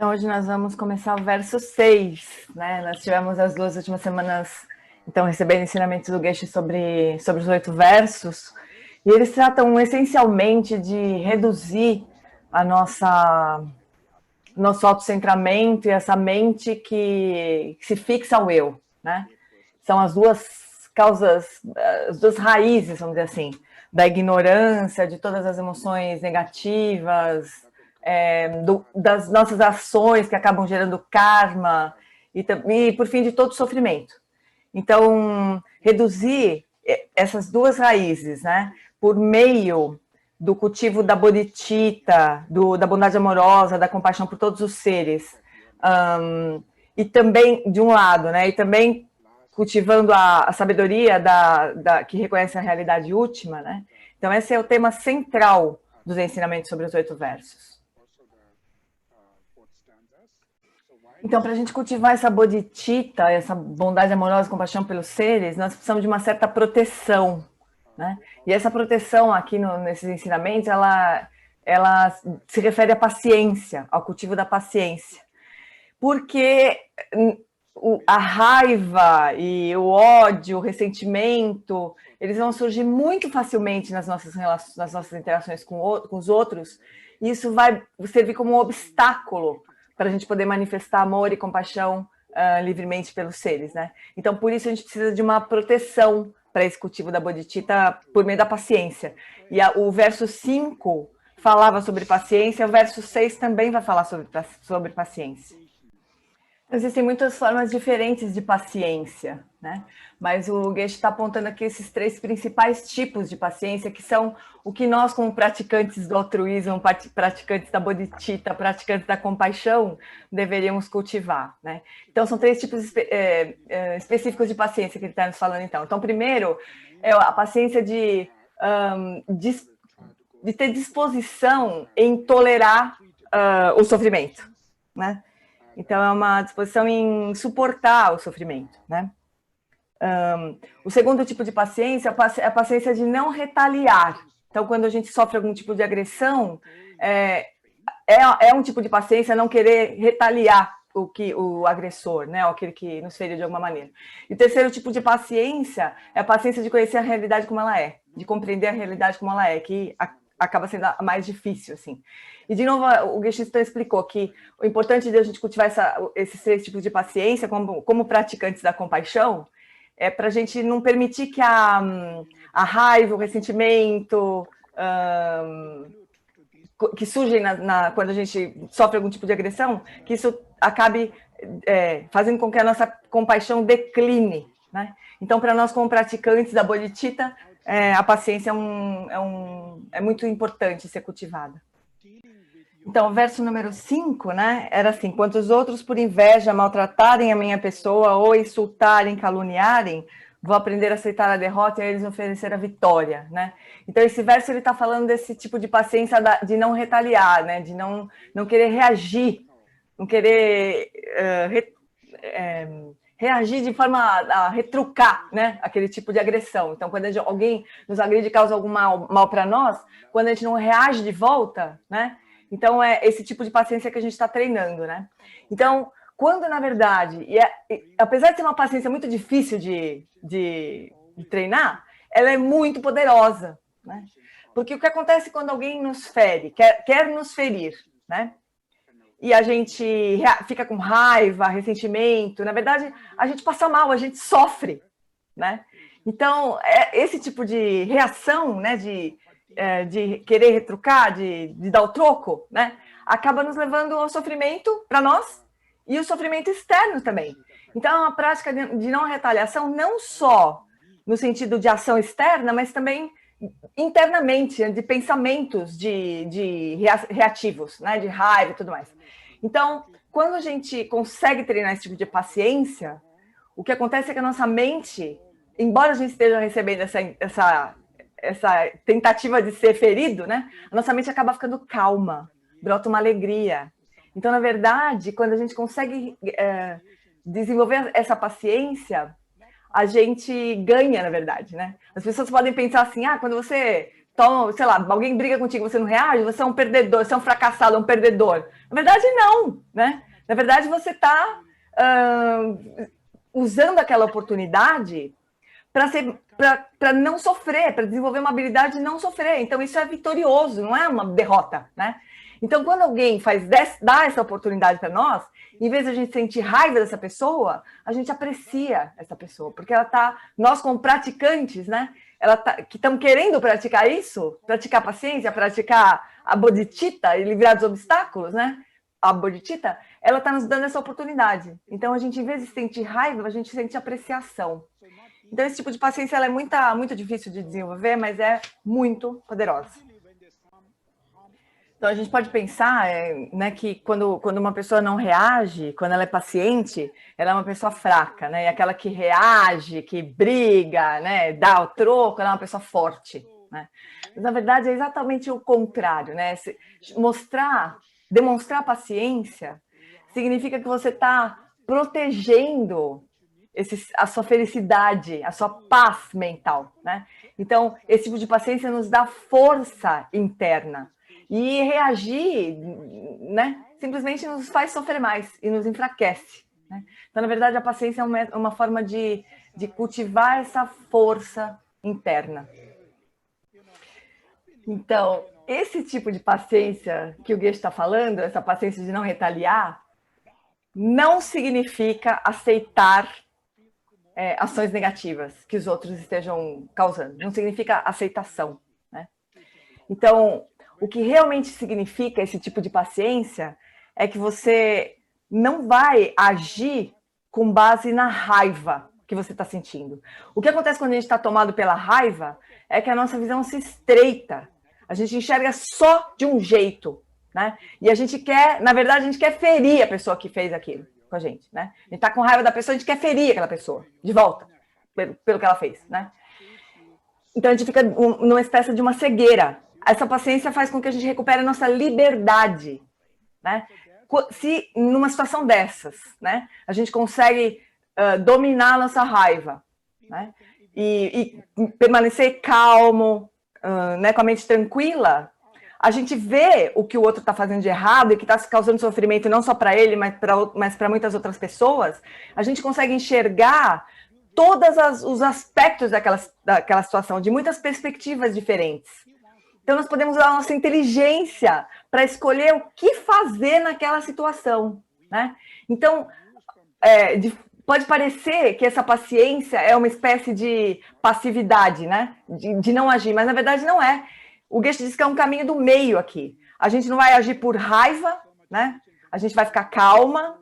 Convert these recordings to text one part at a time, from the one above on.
Então, hoje nós vamos começar o verso 6, né? Nós tivemos as 2 últimas semanas, então, recebendo ensinamentos do Geshe sobre os 8 versos, e eles tratam essencialmente de reduzir a nosso autocentramento e essa mente que se fixa ao eu, né? São as duas causas, as duas raízes, vamos dizer assim, da ignorância, de todas as emoções negativas, das nossas ações que acabam gerando karma e, por fim, de todo sofrimento. Então, reduzir essas duas raízes, né, por meio do cultivo da bodhicitta, da bondade amorosa, da compaixão por todos os seres, e também, de um lado, né, e também cultivando a sabedoria que reconhece a realidade última, né? Então, esse é o tema central dos ensinamentos sobre os 8 versos. Então, para a gente cultivar essa bodhicitta, essa bondade amorosa, compaixão pelos seres, nós precisamos de uma certa proteção, né? E essa proteção aqui nesses ensinamentos, ela se refere à paciência, ao cultivo da paciência. Porque a raiva e o ódio, o ressentimento, eles vão surgir muito facilmente nas nossas interações com os outros, e isso vai servir como um obstáculo para a gente poder manifestar amor e compaixão livremente pelos seres, né? Então, por isso, a gente precisa de uma proteção para esse cultivo da bodhicitta por meio da paciência. E o verso 5 falava sobre paciência, o verso 6 também vai falar sobre paciência. Existem muitas formas diferentes de paciência, né? Mas o Geshe está apontando aqui esses 3 principais tipos de paciência, que são o que nós, como praticantes do altruísmo, praticantes da bodhicitta, praticantes da compaixão, deveríamos cultivar, né? Então, são 3 tipos específicos de paciência que ele está nos falando, então. Então, primeiro, é a paciência de ter disposição em tolerar o sofrimento, né? Então, é uma disposição em suportar o sofrimento, né? O segundo tipo de paciência é a paciência de não retaliar. Então, quando a gente sofre algum tipo de agressão, é um tipo de paciência não querer retaliar o agressor, né? Aquele que nos feriu de alguma maneira. E o terceiro tipo de paciência é a paciência de conhecer a realidade como ela é, de compreender a realidade como ela é, que acaba sendo a mais difícil, assim. E, de novo, o Geshe explicou que o importante de a gente cultivar esses 3 tipos de paciência como praticantes da compaixão é para a gente não permitir que a raiva, o ressentimento que surgem quando a gente sofre algum tipo de agressão, que isso acabe fazendo com que a nossa compaixão decline, né? Então, para nós, como praticantes da bodhicitta, a paciência é muito importante ser cultivada. Então, o verso número 5, né, era assim: quanto os outros, por inveja, maltratarem a minha pessoa ou insultarem, caluniarem, vou aprender a aceitar a derrota e a eles oferecer a vitória, né? Então, esse verso ele está falando desse tipo de paciência de não retaliar, né, de não querer reagir, não querer reagir de forma a retrucar, né, aquele tipo de agressão. Então, quando alguém nos agride e causa algum mal para nós, quando a gente não reage de volta, né? Então, é esse tipo de paciência que a gente está treinando, né? Então, quando, na verdade, apesar de ser uma paciência muito difícil de treinar, ela é muito poderosa, né? Porque o que acontece quando alguém nos fere, quer nos ferir, né? E a gente fica com raiva, ressentimento, na verdade, a gente passa mal, a gente sofre, né? Então, esse tipo de reação, né, de querer retrucar, de dar o troco, né, acaba nos levando ao sofrimento para nós e o sofrimento externo também. Então, é uma prática de não retaliação, não só no sentido de ação externa, mas também internamente, de pensamentos reativos, né, de raiva e tudo mais. Então, quando a gente consegue treinar esse tipo de paciência, o que acontece é que a nossa mente, embora a gente esteja recebendo essa tentativa de ser ferido, né, a nossa mente acaba ficando calma, brota uma alegria. Então, na verdade, quando a gente consegue desenvolver essa paciência, a gente ganha, na verdade, né? As pessoas podem pensar assim, quando você sei lá, alguém briga contigo, você não reage, você é um perdedor, você é um fracassado, um perdedor. Na verdade, não, né? Na verdade, você está usando aquela oportunidade para não sofrer, para desenvolver uma habilidade de não sofrer. Então, isso é vitorioso, não é uma derrota, né? Então, quando alguém dá essa oportunidade para nós, em vez de a gente sentir raiva dessa pessoa, a gente aprecia essa pessoa, porque nós como praticantes, né? Que estamos querendo praticar isso, praticar paciência, praticar a bodhicitta e livrar dos obstáculos, né? A bodhicitta, ela está nos dando essa oportunidade. Então, a gente, em vez de sentir raiva, a gente sente apreciação. Então, esse tipo de paciência ela é muito difícil de desenvolver, mas é muito poderosa. Então, a gente pode pensar né, que quando uma pessoa não reage, quando ela é paciente, ela é uma pessoa fraca, né? E aquela que reage, que briga, né, dá o troco, ela é uma pessoa forte, né? Mas, na verdade, é exatamente o contrário, né? Demonstrar paciência significa que você está protegendo a sua felicidade, a sua paz mental, né? Então, esse tipo de paciência nos dá força interna. E reagir, né, simplesmente nos faz sofrer mais e nos enfraquece, né? Então, na verdade, a paciência é uma forma de cultivar essa força interna. Então, esse tipo de paciência que o Geshe está falando, essa paciência de não retaliar, não significa aceitar ações negativas que os outros estejam causando. Não significa aceitação, né? Então, o que realmente significa esse tipo de paciência é que você não vai agir com base na raiva que você está sentindo. O que acontece quando a gente está tomado pela raiva é que a nossa visão se estreita. A gente enxerga só de um jeito, né? E a gente quer, na verdade, a gente quer ferir a pessoa que fez aquilo com a gente, né? A gente está com raiva da pessoa, a gente quer ferir aquela pessoa de volta, pelo que ela fez, né? Então a gente fica numa espécie de uma cegueira. Essa paciência faz com que a gente recupere a nossa liberdade, né? Se numa situação dessas, né, a gente consegue dominar a nossa raiva, né, e permanecer calmo, né, com a mente tranquila, a gente vê o que o outro está fazendo de errado e que está causando sofrimento não só para ele, mas para muitas outras pessoas, a gente consegue enxergar todos os aspectos daquela situação, de muitas perspectivas diferentes. Então, nós podemos usar a nossa inteligência para escolher o que fazer naquela situação, né? Então, pode parecer que essa paciência é uma espécie de passividade, né? De não agir, mas na verdade não é. O Geshe diz que é um caminho do meio aqui. A gente não vai agir por raiva, né? A gente vai ficar calma,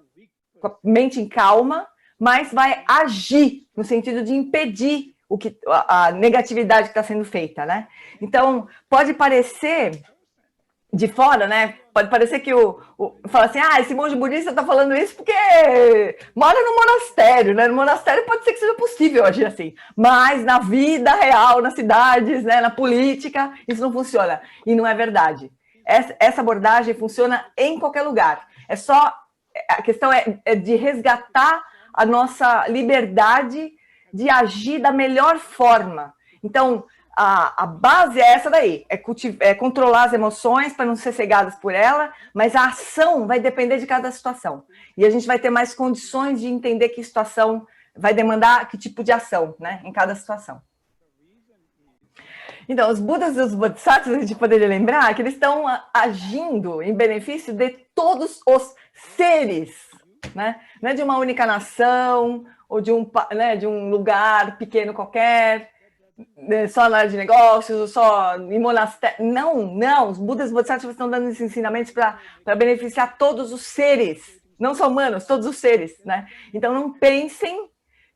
com a mente em calma, mas vai agir no sentido de impedir a negatividade que está sendo feita, né? Então, pode parecer de fora, né? Pode parecer que fala assim, esse monge budista está falando isso porque mora no monastério, né? No monastério pode ser que seja possível agir assim, mas na vida real, nas cidades, né? Na política, isso não funciona. E não é verdade. Essa abordagem funciona em qualquer lugar. A questão é de resgatar a nossa liberdade de agir da melhor forma. Então, a base é essa daí, é controlar as emoções para não ser cegadas por ela, mas a ação vai depender de cada situação. E a gente vai ter mais condições de entender que situação vai demandar que tipo de ação, né, em cada situação. Então, os Budas e os Bodhisattvas, a gente poderia lembrar que eles estão agindo em benefício de todos os seres, né? Não é de uma única nação, ou de um lugar pequeno qualquer, só na área de negócios, só em monastério. Não. Os Budas e os Bodhisattvas estão dando esses ensinamentos para beneficiar todos os seres, não só humanos, todos os seres, né? Então, não pensem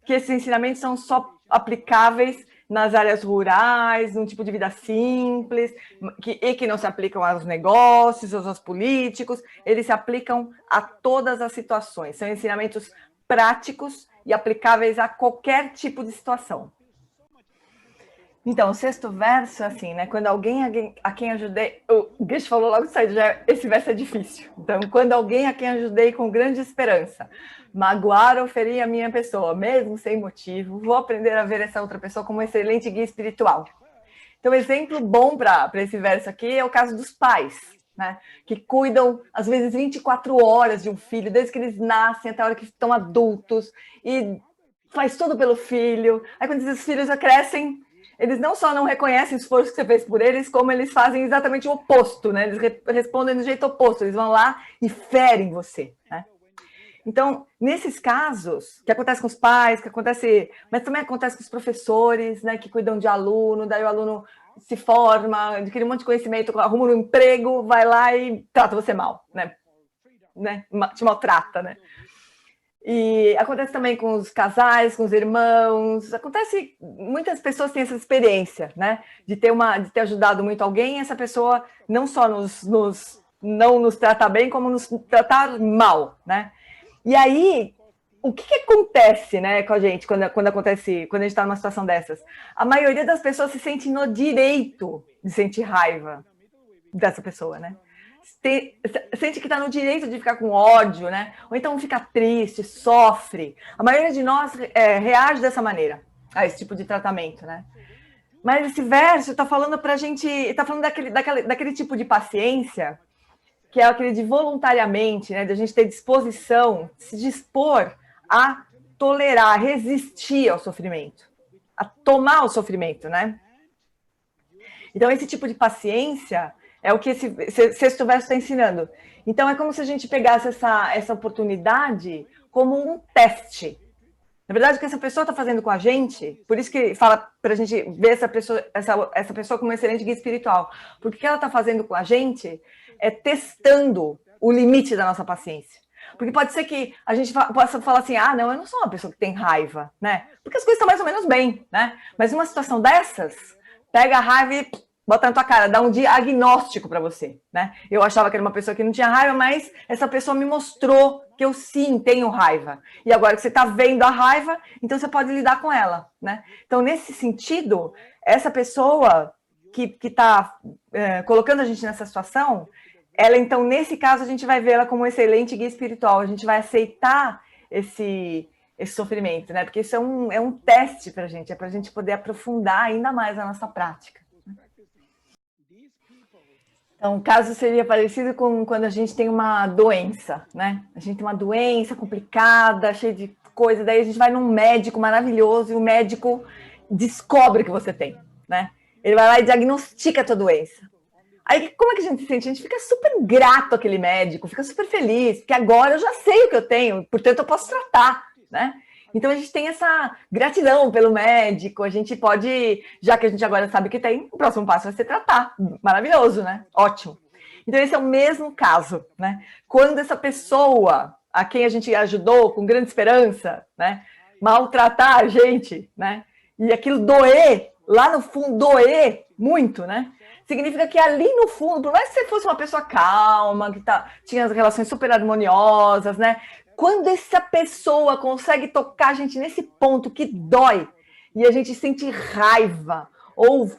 que esses ensinamentos são só aplicáveis nas áreas rurais, num tipo de vida simples, e que não se aplicam aos negócios, aos políticos, eles se aplicam a todas as situações. São ensinamentos práticos e aplicáveis a qualquer tipo de situação. Então, o sexto verso, assim, né? Quando alguém a quem ajudei... O Geshe falou logo isso aí, esse verso é difícil. Então, quando alguém a quem ajudei com grande esperança magoar ou ferir a minha pessoa, mesmo sem motivo, vou aprender a ver essa outra pessoa como um excelente guia espiritual. Então, exemplo bom para esse verso aqui é o caso dos pais, né? Que cuidam, às vezes, 24 horas de um filho, desde que eles nascem até a hora que estão adultos, e faz tudo pelo filho. Aí, quando esses filhos já crescem, eles não só não reconhecem o esforço que você fez por eles, como eles fazem exatamente o oposto, né? Eles respondem do jeito oposto, eles vão lá e ferem você, né? Então, nesses casos, que acontece com os pais, mas também acontece com os professores, né, que cuidam de aluno, daí o aluno se forma, adquire um monte de conhecimento, arruma um emprego, vai lá e trata você mal, né? Te maltrata, né? E acontece também com os casais, com os irmãos, muitas pessoas têm essa experiência, né, de ter ajudado muito alguém, e essa pessoa não só não nos trata bem, como nos tratar mal, né? E aí, o que acontece, né, com a gente quando a gente está numa situação dessas? A maioria das pessoas se sente no direito de sentir raiva dessa pessoa, né? Sente que está no direito de ficar com ódio, né? Ou então fica triste, sofre. A maioria de nós reage dessa maneira a esse tipo de tratamento, né? Mas esse verso está falando para a gente, está falando daquele tipo de paciência, que é aquele de voluntariamente, né, de a gente ter disposição, se dispor a tolerar, a resistir ao sofrimento, a tomar o sofrimento, né? Então, esse tipo de paciência é o que esse sexto verso está ensinando. Então, é como se a gente pegasse essa oportunidade como um teste. Na verdade, o que essa pessoa está fazendo com a gente, por isso que fala para a gente ver essa pessoa como um excelente guia espiritual, porque o que ela está fazendo com a gente é testando o limite da nossa paciência. Porque pode ser que a gente possa falar assim, não, eu não sou uma pessoa que tem raiva, né? Porque as coisas estão mais ou menos bem, né? Mas numa situação dessas, pega a raiva e bota na tua cara, dá um diagnóstico para você, né? Eu achava que era uma pessoa que não tinha raiva, mas essa pessoa me mostrou que eu sim tenho raiva. E agora que você está vendo a raiva, então você pode lidar com ela, né? Então, nesse sentido, essa pessoa que está colocando a gente nessa situação, ela, então, nesse caso, a gente vai vê-la como um excelente guia espiritual, a gente vai aceitar esse sofrimento, né? Porque isso é um teste para a gente, é para a gente poder aprofundar ainda mais a nossa prática. Então, o caso seria parecido com quando a gente tem uma doença, né? A gente tem uma doença complicada, cheia de coisa, daí a gente vai num médico maravilhoso e o médico descobre que você tem, né? Ele vai lá e diagnostica a tua doença. Aí, como é que a gente se sente? A gente fica super grato àquele médico, fica super feliz, porque agora eu já sei o que eu tenho, portanto eu posso tratar, né? Então a gente tem essa gratidão pelo médico, a gente pode, já que a gente agora sabe que tem, o próximo passo vai ser tratar. Maravilhoso, né? Ótimo. Então esse é o mesmo caso, né? Quando essa pessoa a quem a gente ajudou com grande esperança, né, maltratar a gente, né? E aquilo doer, lá no fundo, doer muito, né? Significa que ali no fundo, por mais que você fosse uma pessoa calma, que tinha as relações super harmoniosas, né? Quando essa pessoa consegue tocar a gente nesse ponto que dói, e a gente sente raiva, ou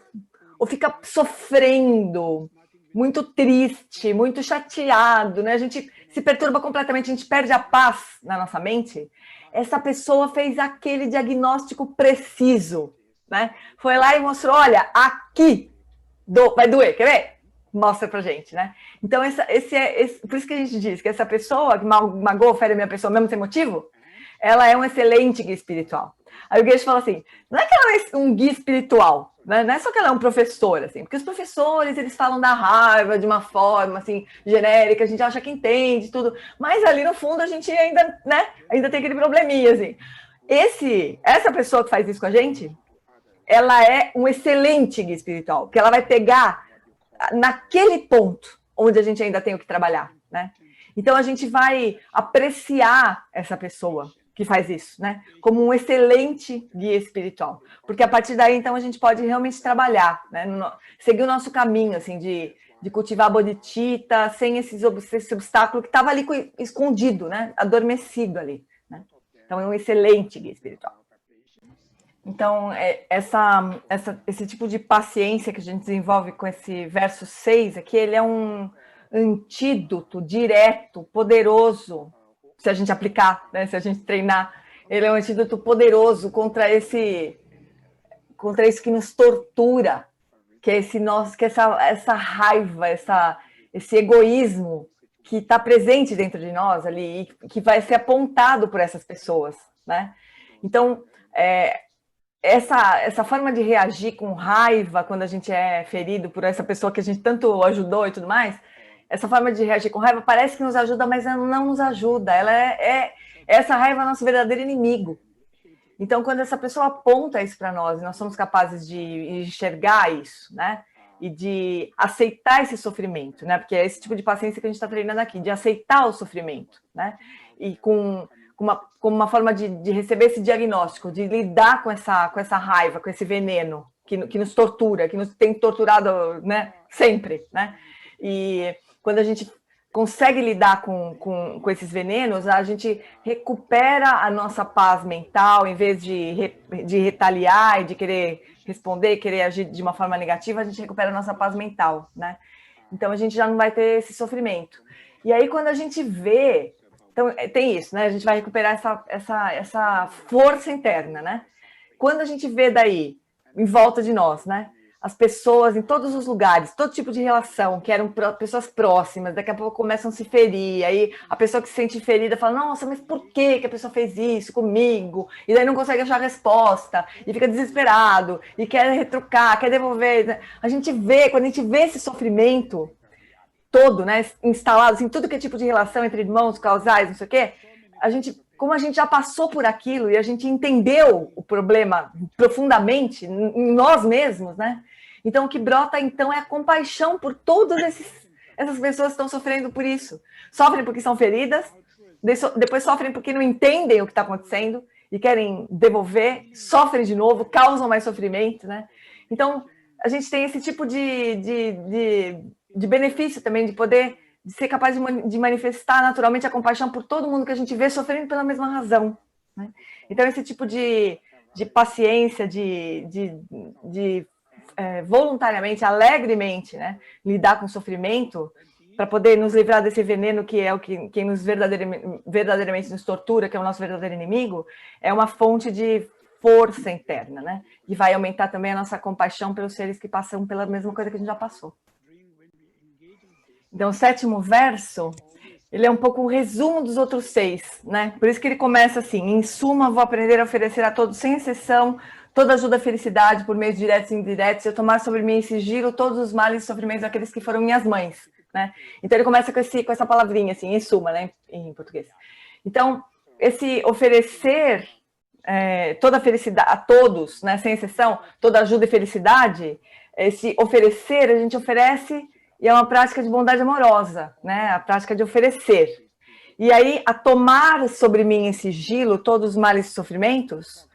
fica sofrendo, muito triste, muito chateado, né? A gente se perturba completamente, a gente perde a paz na nossa mente. Essa pessoa fez aquele diagnóstico preciso, né? Foi lá e mostrou, olha, aqui vai doer, quer ver? Mostra pra gente, né? Então, por isso que a gente diz que essa pessoa que magoou, fere a minha pessoa mesmo sem motivo, ela é um excelente guia espiritual. Aí o Geshe fala assim, não é que ela é um guia espiritual, né? Não é só que ela é um professor, assim, porque os professores, eles falam da raiva de uma forma, assim, genérica, a gente acha que entende tudo, mas ali no fundo a gente ainda, né, ainda tem aquele probleminha, assim. Essa pessoa que faz isso com a gente, ela é um excelente guia espiritual, porque ela vai pegar naquele ponto onde a gente ainda tem o que trabalhar, né? Então a gente vai apreciar essa pessoa que faz isso, né? Como um excelente guia espiritual, porque a partir daí então a gente pode realmente trabalhar, né? Seguir o nosso caminho, assim, de cultivar a bodhicitta sem esse obstáculo que estava ali escondido, né? Adormecido ali, né? Então é um excelente guia espiritual. Então, esse tipo de paciência que a gente desenvolve com esse verso 6 aqui, ele é um antídoto direto, poderoso, se a gente aplicar, né, se a gente treinar. Ele é um antídoto poderoso contra isso que nos tortura, que é essa raiva, esse egoísmo que está presente dentro de nós ali e que vai ser apontado por essas pessoas, né? Então, essa forma de reagir com raiva quando a gente é ferido por essa pessoa que a gente tanto ajudou e tudo mais, essa forma de reagir com raiva parece que nos ajuda, mas ela não nos ajuda. Essa raiva é nosso verdadeiro inimigo. Então, quando essa pessoa aponta isso para nós, nós somos capazes de enxergar isso, né? E de aceitar esse sofrimento, né? Porque é esse tipo de paciência que a gente está treinando aqui, de aceitar o sofrimento, né? E com uma forma de receber esse diagnóstico, de lidar com essa raiva, com esse veneno que nos tortura, que nos tem torturado, né? Sempre, né? E quando a gente consegue lidar com esses venenos, a gente recupera a nossa paz mental, em vez de retaliar e de querer responder, querer agir de uma forma negativa, a gente recupera a nossa paz mental, né? Então a gente já não vai ter esse sofrimento. E aí quando a gente vê, então tem isso, né? A gente vai recuperar essa força interna, né? Quando a gente vê daí, em volta de nós, né? As pessoas em todos os lugares, todo tipo de relação, que eram pessoas próximas, daqui a pouco começam a se ferir, aí a pessoa que se sente ferida fala, nossa, mas por que a pessoa fez isso comigo? E daí não consegue achar a resposta, e fica desesperado, e quer retrucar, quer devolver. A gente vê, quando a gente vê esse sofrimento todo, né, instalado, assim, tudo que é tipo de relação entre irmãos, casais, não sei o quê, como a gente já passou por aquilo e a gente entendeu o problema profundamente em nós mesmos, né? Então, o que brota, então, é a compaixão por todas essas pessoas que estão sofrendo por isso. Sofrem porque são feridas, depois sofrem porque não entendem o que está acontecendo e querem devolver, sofrem de novo, causam mais sofrimento, né? Então, a gente tem esse tipo de benefício também, de poder ser capaz de manifestar naturalmente a compaixão por todo mundo que a gente vê sofrendo pela mesma razão, né? Então, esse tipo de paciência, de voluntariamente, alegremente, né, lidar com o sofrimento para poder nos livrar desse veneno que é quem nos verdadeiramente nos tortura, que é o nosso verdadeiro inimigo, é uma fonte de força interna, né? E vai aumentar também a nossa compaixão pelos seres que passam pela mesma coisa que a gente já passou. Então, o 7º verso, ele é um pouco o resumo dos outros 6, né? Por isso que ele começa assim, em suma, vou aprender a oferecer a todos, sem exceção, toda ajuda à felicidade, por meios diretos e indiretos, eu tomar sobre mim em sigilo todos os males e sofrimentos daqueles que foram minhas mães, né? Então, ele começa com essa palavrinha, assim, em suma, né? Em português. Então, esse oferecer toda a felicidade a todos, né? Sem exceção, toda ajuda e felicidade, esse oferecer, a gente oferece... E é uma prática de bondade amorosa, né? A prática de oferecer. E aí, a tomar sobre mim em sigilo todos os males e sofrimentos,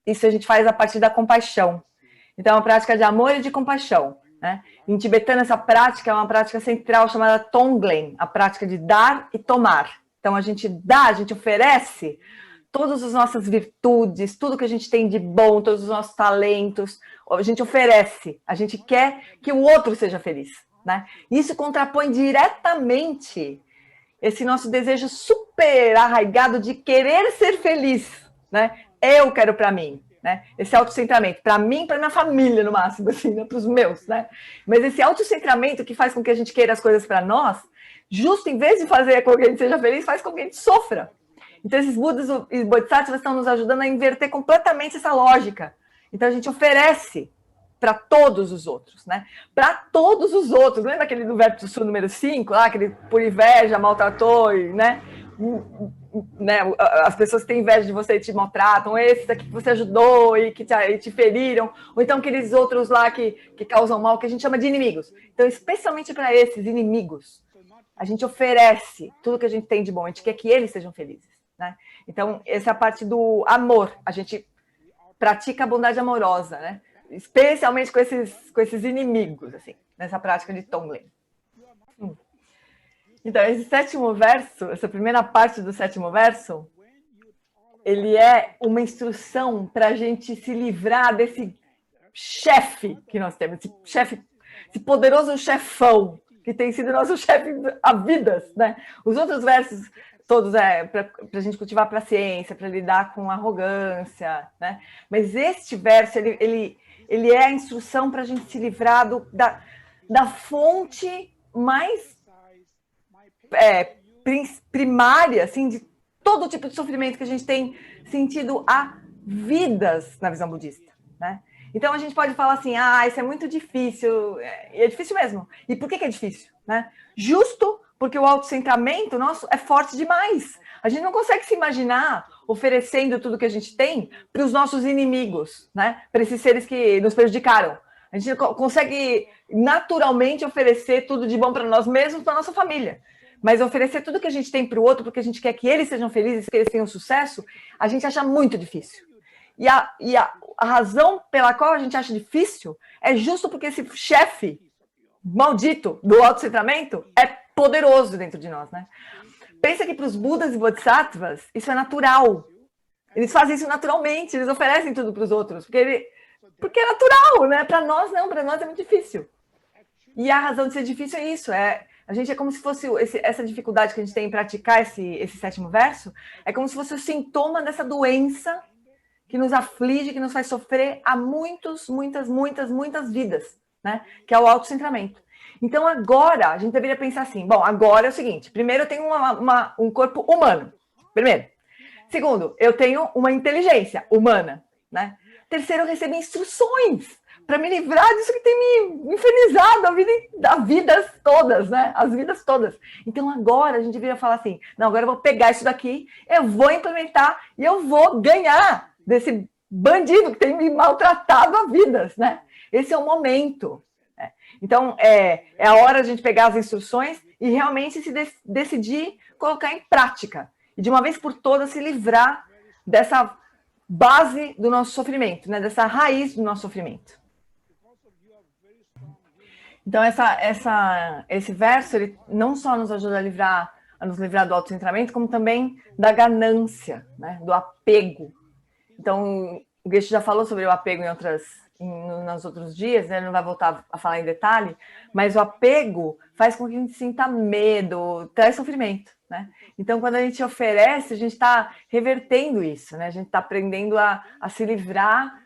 isso a gente faz a partir da compaixão. Então, é uma prática de amor e de compaixão, né? Em tibetano, essa prática é uma prática central chamada Tonglen, a prática de dar e tomar. Então, a gente dá, a gente oferece todas as nossas virtudes, tudo que a gente tem de bom, todos os nossos talentos, a gente oferece, a gente quer que o outro seja feliz, né? Isso contrapõe diretamente esse nosso desejo super arraigado de querer ser feliz, né? Eu quero para mim, né? Esse autocentramento, para mim, para minha família, no máximo, assim, né? Para os meus, né? Mas esse autocentramento que faz com que a gente queira as coisas para nós, justo em vez de fazer com que a gente seja feliz, faz com que a gente sofra. Então, esses Budas e Bodhisattvas estão nos ajudando a inverter completamente essa lógica. Então, a gente oferece para todos os outros, né? Para todos os outros. Lembra aquele do verso número 5, lá, aquele por inveja, maltratou, né? As pessoas que têm inveja de você e te maltratam, esses aqui que você ajudou e que te feriram, ou então aqueles outros lá que causam mal, que a gente chama de inimigos. Então, especialmente para esses inimigos, a gente oferece tudo que a gente tem de bom, a gente quer que eles sejam felizes, né? Então, essa é a parte do amor, a gente pratica a bondade amorosa, né? Especialmente com esses inimigos, assim, nessa prática de Tonglen. Então, esse 7º verso, essa primeira parte do 7º verso, ele é uma instrução para a gente se livrar desse chefe que nós temos, esse poderoso chefão, que tem sido nosso chefe há vidas, né? Os outros versos todos para a gente cultivar a paciência, para lidar com a arrogância, né? Mas este verso, ele ele é a instrução para a gente se livrar da fonte mais primária, assim, de todo tipo de sofrimento que a gente tem sentido há vidas na visão budista, né? Então a gente pode falar assim, isso é muito difícil, e é difícil mesmo. E por que é difícil, né? Justo porque o autocentramento nosso é forte demais. A gente não consegue se imaginar oferecendo tudo que a gente tem para os nossos inimigos, né? Para esses seres que nos prejudicaram. A gente consegue naturalmente oferecer tudo de bom para nós mesmos, para nossa família. Mas oferecer tudo que a gente tem para o outro, porque a gente quer que eles sejam felizes, que eles tenham sucesso, a gente acha muito difícil. E a razão pela qual a gente acha difícil é justo porque esse chefe maldito do autocentramento é poderoso dentro de nós, né? Pensa que para os Budas e Bodhisattvas isso é natural. Eles fazem isso naturalmente, eles oferecem tudo para os outros, porque é natural, né? Para nós não, para nós é muito difícil. E a razão de ser difícil é isso, a gente é como se fosse essa dificuldade que a gente tem em praticar esse sétimo verso, é como se fosse o sintoma dessa doença que nos aflige, que nos faz sofrer há muitas vidas, né? Que é o autocentramento. Então agora, a gente deveria pensar assim, bom, agora é o seguinte, primeiro eu tenho um corpo humano, primeiro. Segundo, eu tenho uma inteligência humana, né? Terceiro, eu recebo instruções para me livrar disso que tem me infernizado as vidas todas, né? As vidas todas. Então agora a gente deveria falar assim, não, agora eu vou pegar isso daqui, eu vou implementar e eu vou ganhar desse bandido que tem me maltratado a vidas, né? Esse é o momento. Né? Então, é a hora de a gente pegar as instruções e realmente se decidir colocar em prática. E de uma vez por todas se livrar dessa base do nosso sofrimento, né? Dessa raiz do nosso sofrimento. Então, esse verso, ele não só nos ajuda a nos livrar do autocentramento, como também da ganância, né? Do apego. Então, o Geshe já falou sobre o apego nos outros dias, né? Ele não vai voltar a falar em detalhe, mas o apego faz com que a gente sinta medo, traz sofrimento, né? Então, quando a gente oferece, a gente está revertendo isso, né? A gente está aprendendo a se livrar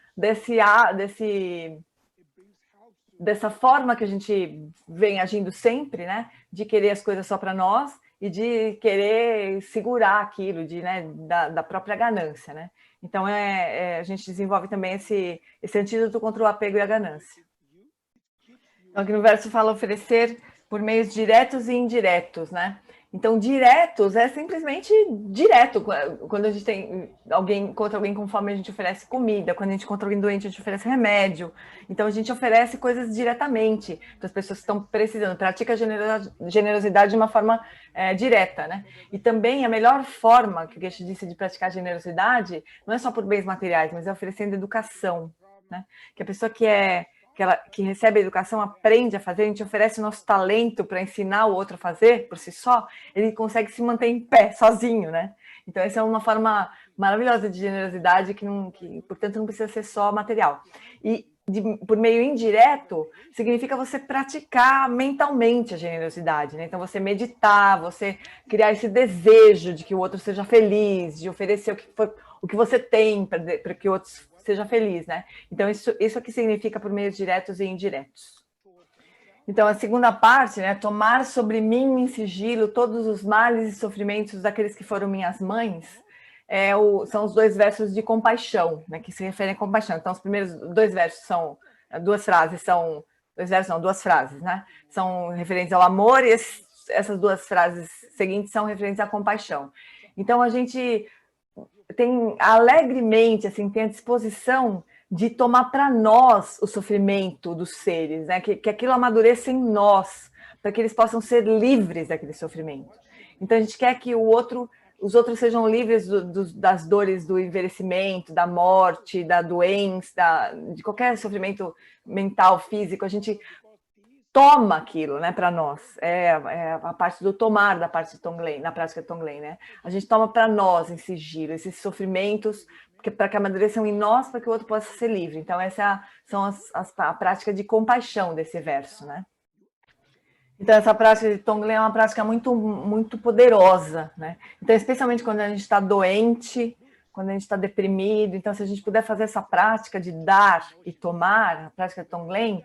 dessa forma que a gente vem agindo sempre, né? De querer as coisas só para nós e de querer segurar aquilo, da própria ganância, né? Então, a gente desenvolve também esse antídoto contra o apego e a ganância. Então, aqui no verso fala oferecer por meios diretos e indiretos, né? Então, diretos é simplesmente direto. Quando a gente encontra alguém com fome, a gente oferece comida. Quando a gente encontra alguém doente, a gente oferece remédio. Então, a gente oferece coisas diretamente para as pessoas que estão precisando. Pratica a generosidade de uma forma direta, né? E também a melhor forma, que o Geshe disse, de praticar generosidade, não é só por bens materiais, mas é oferecendo educação, né? Que a pessoa que recebe a educação aprende a fazer, a gente oferece o nosso talento para ensinar o outro a fazer por si só, ele consegue se manter em pé, sozinho, né? Então, essa é uma forma maravilhosa de generosidade que portanto, não precisa ser só material. E por meio indireto, significa você praticar mentalmente a generosidade, né? Então, você meditar, você criar esse desejo de que o outro seja feliz, de oferecer o que você tem para que o outro seja feliz, né? Então, isso aqui significa por meios diretos e indiretos. Então, a segunda parte, né? Tomar sobre mim em sigilo todos os males e sofrimentos daqueles que foram minhas mães, são os 2 versos de compaixão, né? Que se referem a compaixão. Então, os primeiros 2 versos são 2 frases, duas frases, né? São referentes ao amor e essas 2 frases seguintes são referentes à compaixão. Então, a gente tem alegremente, assim, tem a disposição de tomar para nós o sofrimento dos seres, né? Que aquilo amadureça em nós, para que eles possam ser livres daquele sofrimento. Então, a gente quer que os outros sejam livres das dores do envelhecimento, da morte, da doença, de qualquer sofrimento mental, físico. A gente toma aquilo, né, para nós. É a parte do tomar da parte de Tonglen, na prática de Tonglen, né? A gente toma para nós em sigilo esses sofrimentos para que amadureçam em nós, para que o outro possa ser livre. Então, essa a prática de compaixão desse verso, né? Então, essa prática de Tonglen é uma prática muito, muito poderosa, né? Então, especialmente quando a gente está doente, quando a gente está deprimido. Então, se a gente puder fazer essa prática de dar e tomar, a prática de Tonglen,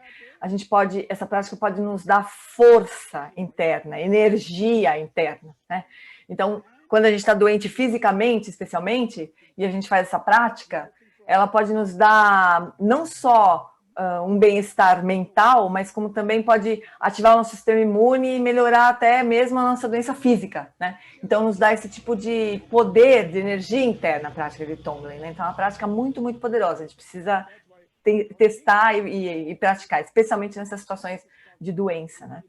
essa prática pode nos dar força interna, energia interna, né? Então, quando a gente está doente fisicamente, especialmente, e a gente faz essa prática, ela pode nos dar não só um bem-estar mental, mas como também pode ativar o nosso sistema imune e melhorar até mesmo a nossa doença física, né? Então, nos dá esse tipo de poder, de energia interna a prática de Tonglen, né? Então, é uma prática muito, muito poderosa. A gente precisa testar e praticar, especialmente nessas situações de doença, né?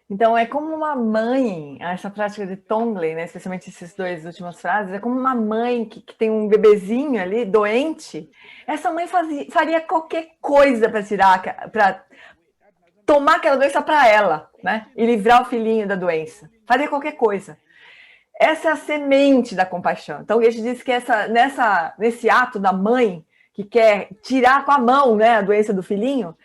Então, é como uma mãe, essa prática de Tonglen, né, especialmente essas duas últimas frases, é como uma mãe que tem um bebezinho ali, doente. Essa mãe faria qualquer coisa para tomar aquela doença para ela, né? E livrar o filhinho da doença. Faria qualquer coisa. Essa é a semente da compaixão. Então, a gente diz que nesse ato da mãe, que quer tirar com a mão, né, a doença do filhinho,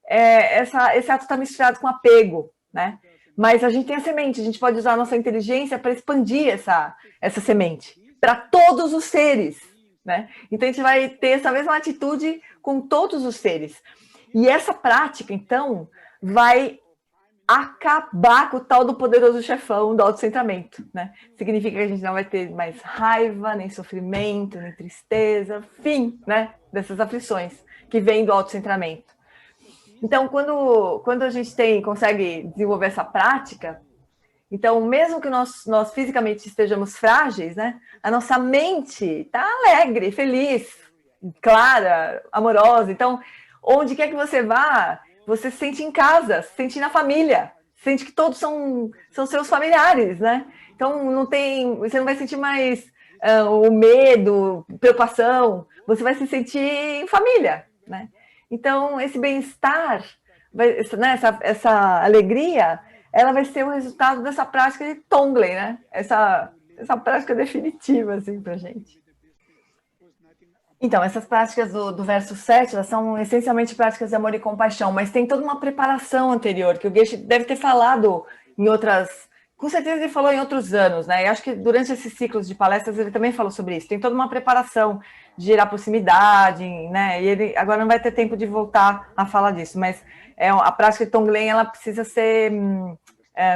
esse ato está misturado com apego, né? Mas a gente tem a semente, a gente pode usar a nossa inteligência para expandir essa semente para todos os seres, né? Então a gente vai ter essa mesma atitude com todos os seres. E essa prática, então, vai acabar com o tal do poderoso chefão do autocentramento, né? Significa que a gente não vai ter mais raiva, nem sofrimento, nem tristeza, fim, né? Dessas aflições que vêm do autocentramento. Então, quando a gente consegue desenvolver essa prática, então, mesmo que nós fisicamente estejamos frágeis, né, a nossa mente está alegre, feliz, clara, amorosa. Então, onde quer que você vá, você se sente em casa, se sente na família, sente que todos são seus familiares, né? Então, você não vai sentir mais o medo, preocupação, você vai se sentir em família, né? Então, esse bem-estar, né, essa alegria, ela vai ser o resultado dessa prática de Tonglen, né? Essa prática definitiva, assim, pra gente. Então, essas práticas do verso 7, elas são essencialmente práticas de amor e compaixão, mas tem toda uma preparação anterior, que o Geshe deve ter falado em outras... Com certeza ele falou em outros anos, né? E acho que durante esses ciclos de palestras ele também falou sobre isso. Tem toda uma preparação de gerar proximidade, né? E ele agora não vai ter tempo de voltar a falar disso, mas a prática de Tonglen, ela precisa ser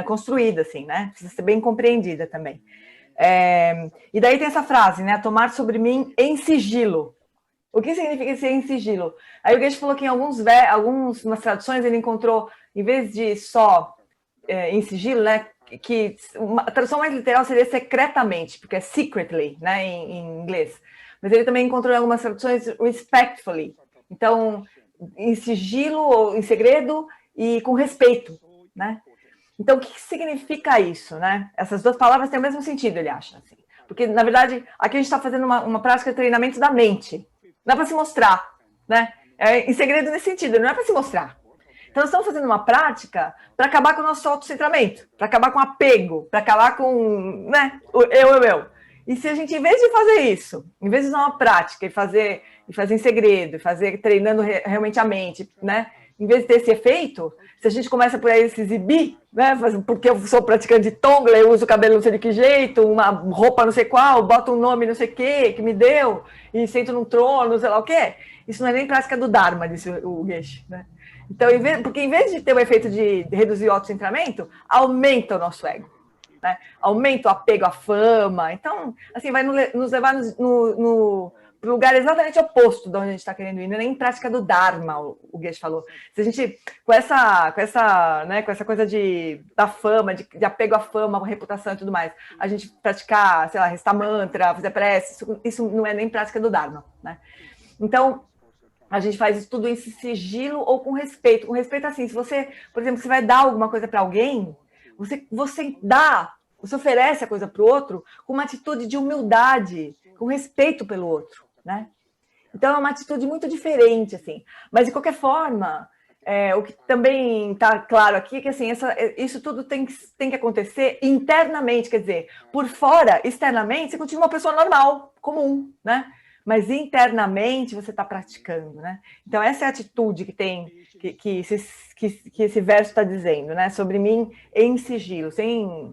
construída, assim, né? Precisa ser bem compreendida também. E daí tem essa frase, né? Tomar sobre mim em sigilo. O que significa ser em sigilo? Aí o Geshe falou que em algumas traduções ele encontrou, em vez de só em sigilo, né? Que a tradução mais literal seria secretamente, porque é secretly, né, em inglês. Mas ele também encontrou em algumas traduções respectfully. Então, em sigilo ou em segredo e com respeito, né? Então, o que significa isso, né? Essas duas palavras têm o mesmo sentido, ele acha. Assim. Porque, na verdade, aqui a gente está fazendo uma prática de treinamento da mente. Não é para se mostrar, né? Em segredo nesse sentido, não é para se mostrar. Então, nós estamos fazendo uma prática para acabar com o nosso autocentramento, para acabar com o apego, para acabar com, né, o eu. E se a gente, em vez de fazer isso, em vez de usar uma prática e fazer em segredo, treinando realmente a mente, né, em vez de ter esse efeito, se a gente começa por aí se exibir, né, porque eu sou praticante de Tonglen, eu uso o cabelo não sei de que jeito, uma roupa não sei qual, boto um nome não sei o que me deu, e sento num trono, sei lá o quê, isso não é nem prática do Dharma, disse o Geshe, né? Então, porque em vez de ter o efeito de reduzir o autocentramento, aumenta o nosso ego, né? Aumenta o apego à fama. Então, assim, vai nos levar no lugar exatamente oposto de onde a gente está querendo ir, não é nem prática do Dharma, o Geshe falou. Se a gente, com essa coisa da fama, de apego à fama, à reputação e tudo mais, a gente praticar, sei lá, recitar mantra, fazer prece, isso não é nem prática do Dharma, né? Então, a gente faz isso tudo em sigilo ou com respeito. Com respeito, assim, se você, por exemplo, você vai dar alguma coisa para alguém, você oferece a coisa para o outro com uma atitude de humildade, com respeito pelo outro, né? Então, é uma atitude muito diferente, assim. Mas, de qualquer forma, o que também está claro aqui é que, assim, isso tudo tem que acontecer internamente, quer dizer, por fora, externamente, você continua uma pessoa normal, comum, né? Mas internamente você está praticando, né? Então, essa é a atitude que verso está dizendo, né? Sobre mim em sigilo, sem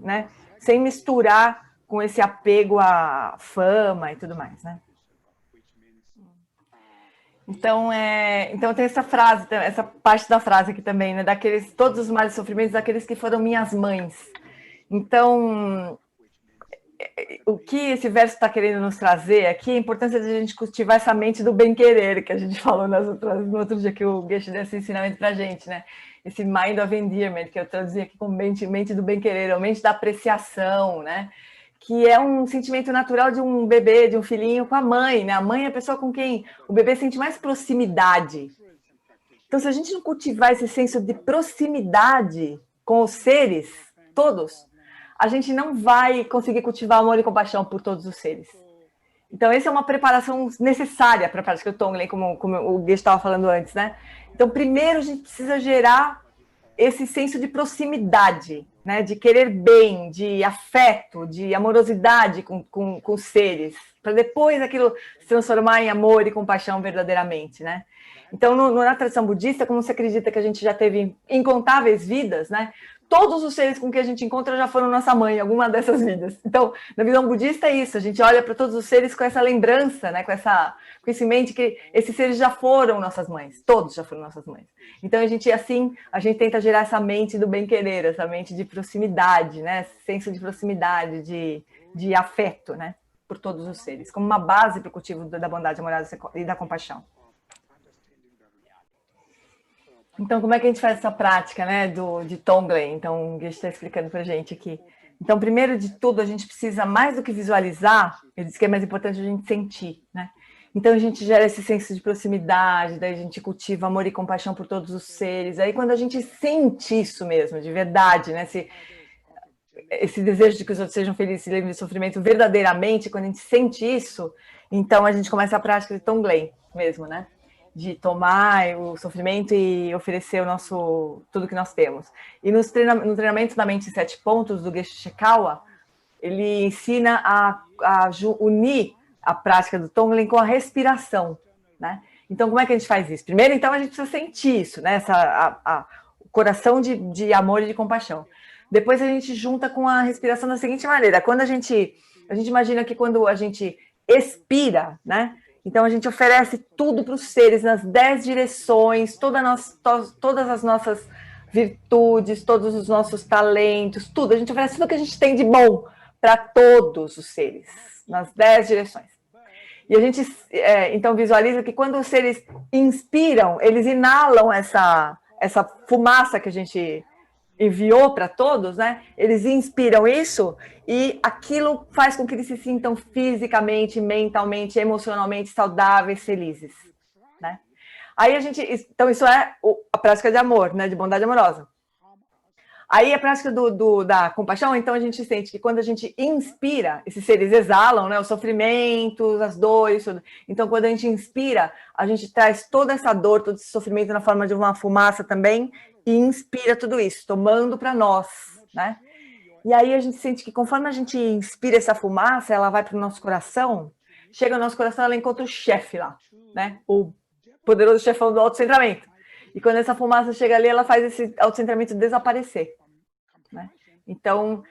misturar com esse apego à fama e tudo mais, né? Então tem essa frase, essa parte da frase aqui também, né? Daqueles, todos os males e sofrimentos daqueles que foram minhas mães. Então, o que esse verso está querendo nos trazer aqui, a importância de a gente cultivar essa mente do bem-querer, que a gente falou no outro dia que o Geshe deu esse ensinamento para a gente, né? Esse mind of endearment, que eu traduzi aqui como mente do bem-querer, ou mente da apreciação, né? Que é um sentimento natural de um bebê, de um filhinho com a mãe, né? A mãe é a pessoa com quem o bebê sente mais proximidade. Então, se a gente não cultivar esse senso de proximidade com os seres, todos, a gente não vai conseguir cultivar amor e compaixão por todos os seres. Então, essa é uma preparação necessária para a prática do Tonglen, como o Geshe estava falando antes, né? Então, primeiro a gente precisa gerar esse senso de proximidade, né? De querer bem, de afeto, de amorosidade com os seres, para depois aquilo se transformar em amor e compaixão verdadeiramente, né? Então, na tradição budista, como se acredita que a gente já teve incontáveis vidas, né? Todos os seres com que a gente encontra já foram nossa mãe, alguma dessas vidas. Então, na visão budista é isso, a gente olha para todos os seres com essa lembrança, né? Com esse mente que esses seres já foram nossas mães, todos já foram nossas mães. Então, a gente tenta gerar essa mente do bem-querer, essa mente de proximidade, né? Esse senso de proximidade, de afeto, né? Por todos os seres, como uma base para o cultivo da bondade amorosa e da compaixão. Então, como é que a gente faz essa prática, né, de Tonglen? Então, o Geshe está explicando para a gente aqui. Então, primeiro de tudo, a gente precisa, mais do que visualizar, ele diz que é mais importante a gente sentir, né? Então, a gente gera esse senso de proximidade, daí a gente cultiva amor e compaixão por todos os seres. Aí, quando a gente sente isso mesmo, de verdade, né, esse desejo de que os outros sejam felizes e livrem de sofrimento verdadeiramente, quando a gente sente isso, então a gente começa a prática de Tonglen mesmo, né? De tomar o sofrimento e oferecer tudo que nós temos. E no treinamento da mente em 7 pontos do Geshe Shekawa, ele ensina a unir a prática do Tonglen com a respiração, né? Então, como é que a gente faz isso? Primeiro, então, a gente precisa sentir isso, né? O coração de amor e de compaixão. Depois a gente junta com a respiração da seguinte maneira: quando a gente imagina que quando a gente expira, né? Então, a gente oferece tudo para os seres nas 10 direções, todas as nossas virtudes, todos os nossos talentos, tudo. A gente oferece tudo que a gente tem de bom para todos os seres, nas 10 direções. E a gente, então, visualiza que quando os seres inspiram, eles inalam essa fumaça que a gente enviou para todos, né? Eles inspiram isso e aquilo faz com que eles se sintam fisicamente, mentalmente, emocionalmente saudáveis, felizes, né? Aí então isso é a prática de amor, né? De bondade amorosa. Aí a prática da compaixão, então a gente sente que quando a gente inspira, esses seres exalam, né? Os sofrimentos, as dores, tudo. Então quando a gente inspira, a gente traz toda essa dor, todo esse sofrimento na forma de uma fumaça também, e inspira tudo isso, tomando para nós, né? E aí a gente sente que conforme a gente inspira essa fumaça, ela vai para o nosso coração, chega no nosso coração, ela encontra o chefe lá, né? O poderoso chefão do autocentramento. E quando essa fumaça chega ali, ela faz esse autocentramento desaparecer, né? Então,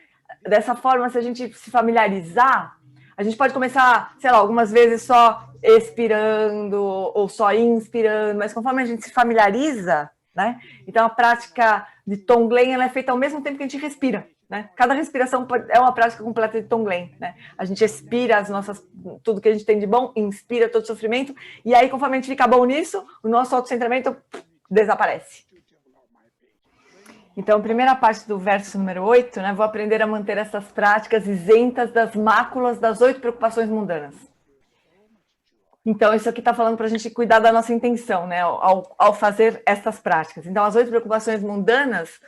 dessa forma, se a gente se familiarizar, a gente pode começar, sei lá, algumas vezes só expirando ou só inspirando, mas conforme a gente se familiariza, né? Então, a prática de Tonglen ela é feita ao mesmo tempo que a gente respira, né? Cada respiração é uma prática completa de Tonglen, né? A gente expira tudo que a gente tem de bom, inspira todo o sofrimento, e aí, conforme a gente fica bom nisso, o nosso autocentramento desaparece. Então, a primeira parte do verso número 8, né? Vou aprender a manter essas práticas isentas das máculas das 8 preocupações mundanas. Então, isso aqui está falando para a gente cuidar da nossa intenção, né? Ao fazer essas práticas. Então, as 8 preocupações mundanas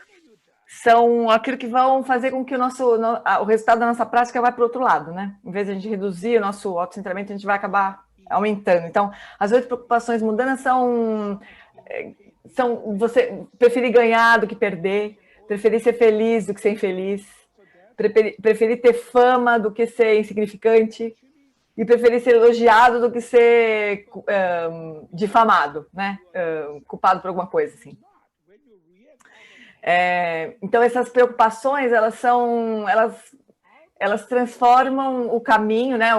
são aquilo que vão fazer com que o resultado da nossa prática vá para o outro lado, né? Em vez de a gente reduzir o nosso autocentramento, a gente vai acabar aumentando. Então, as 8 preocupações mundanas são você preferir ganhar do que perder, preferir ser feliz do que ser infeliz, preferir ter fama do que ser insignificante, e preferir ser elogiado do que ser difamado, né? Culpado por alguma coisa, assim. Então, essas preocupações, elas elas transformam o caminho, né,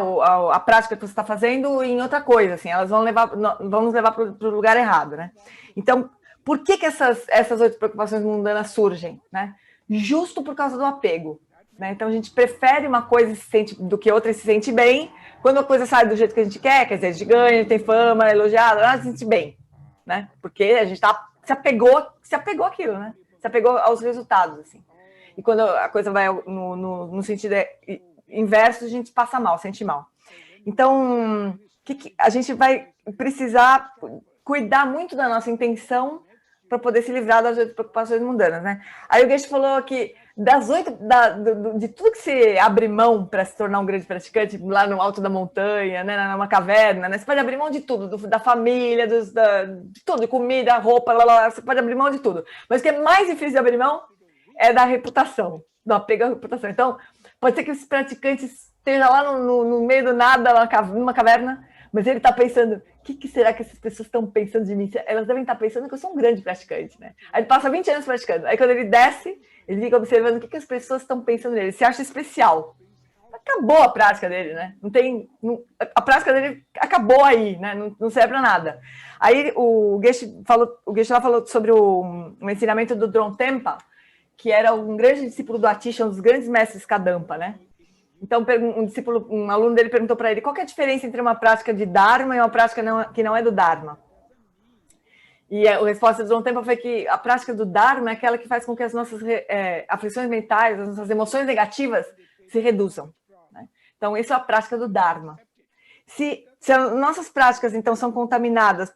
a prática que você está fazendo em outra coisa, assim, elas vão nos levar para o lugar errado, né? Então, por que essas 8 preocupações mundanas surgem, né? Justo por causa do apego, né? Então, a gente prefere uma coisa do que outra e se sente bem. Quando a coisa sai do jeito que a gente quer dizer, a gente ganha, tem fama, é elogiado, a gente se sente bem, né? Porque a gente se apegou àquilo, né? Se apegou aos resultados, assim. E quando a coisa vai no sentido inverso, a gente passa mal, sente mal. Então, a gente vai precisar cuidar muito da nossa intenção para poder se livrar das 8 preocupações mundanas, né? Aí o Geshe falou que das 8, de tudo que você abre mão para se tornar um grande praticante, lá no alto da montanha, né, numa caverna, né? Você pode abrir mão de tudo, da família, de tudo, de comida, roupa, você pode abrir mão de tudo. Mas o que é mais difícil de abrir mão é da reputação, do apego à reputação. Então, pode ser que esse praticante esteja lá no meio do nada, numa caverna, mas ele está pensando, o que será que essas pessoas estão pensando de mim? Elas devem estar pensando que eu sou um grande praticante, né? Aí ele passa 20 anos praticando. Aí quando ele desce, ele fica observando o que as pessoas estão pensando nele. Ele se acha especial. Acabou a prática dele, né? A prática dele acabou aí, né? Não serve para nada. Aí o Geshe lá falou sobre o ensinamento do Drone Tempa, que era um grande discípulo do Atisha, um dos grandes mestres Kadampa, né? Então, um aluno dele perguntou para ele qual que é a diferença entre uma prática de Dharma e uma prática que não é do Dharma. E a resposta do John Temple foi que a prática do Dharma é aquela que faz com que as nossas aflições mentais, as nossas emoções negativas se reduzam, né? Então, isso é a prática do Dharma. Se as nossas práticas, então, são contaminadas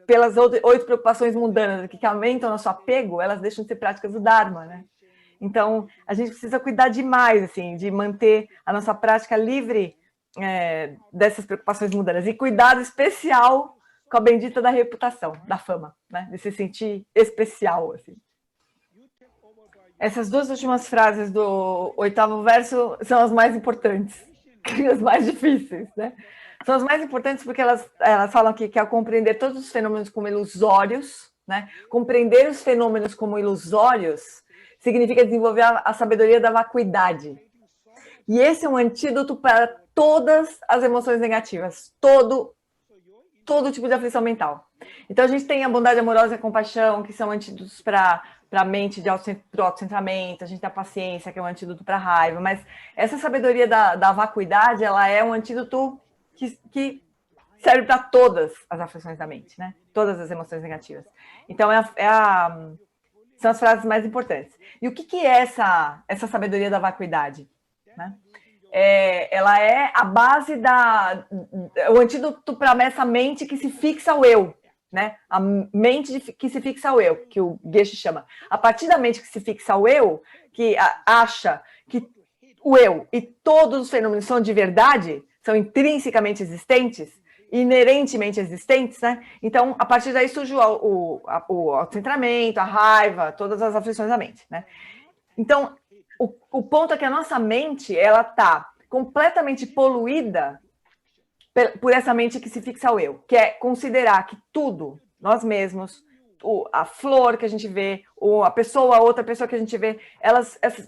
pelas 8 preocupações mundanas que aumentam o nosso apego, elas deixam de ser práticas do Dharma, né? Então, a gente precisa cuidar demais, assim, de manter a nossa prática livre dessas preocupações mundanas. E cuidado especial com a bendita da reputação, da fama, né? De se sentir especial, assim. Essas 2 últimas frases do 8º verso são as mais importantes, as mais difíceis, né? São as mais importantes porque elas falam que ao compreender todos os fenômenos como ilusórios, né? Compreender os fenômenos como ilusórios significa desenvolver a sabedoria da vacuidade. E esse é um antídoto para todas as emoções negativas, todo tipo de aflição mental. Então, a gente tem a bondade amorosa e a compaixão, que são antídotos para a mente, para o autocentramento, a gente tem a paciência, que é um antídoto para a raiva, mas essa sabedoria da vacuidade, ela é um antídoto que serve para todas as aflições da mente, né? Todas as emoções negativas. Então, são as frases mais importantes. E o que é essa sabedoria da vacuidade, né? Ela é a base o antídoto para essa mente que se fixa ao eu, né? A mente que se fixa ao eu, que o Geshe chama. A partir da mente que se fixa ao eu, que acha que o eu e todos os fenômenos são de verdade, são intrinsecamente existentes, inerentemente existentes, né? Então, a partir daí surge o autocentramento, a raiva, todas as aflições da mente, né? Então, o ponto é que a nossa mente, ela está completamente poluída por essa mente que se fixa ao eu, que é considerar que tudo, nós mesmos, a flor que a gente vê, ou a outra pessoa que a gente vê,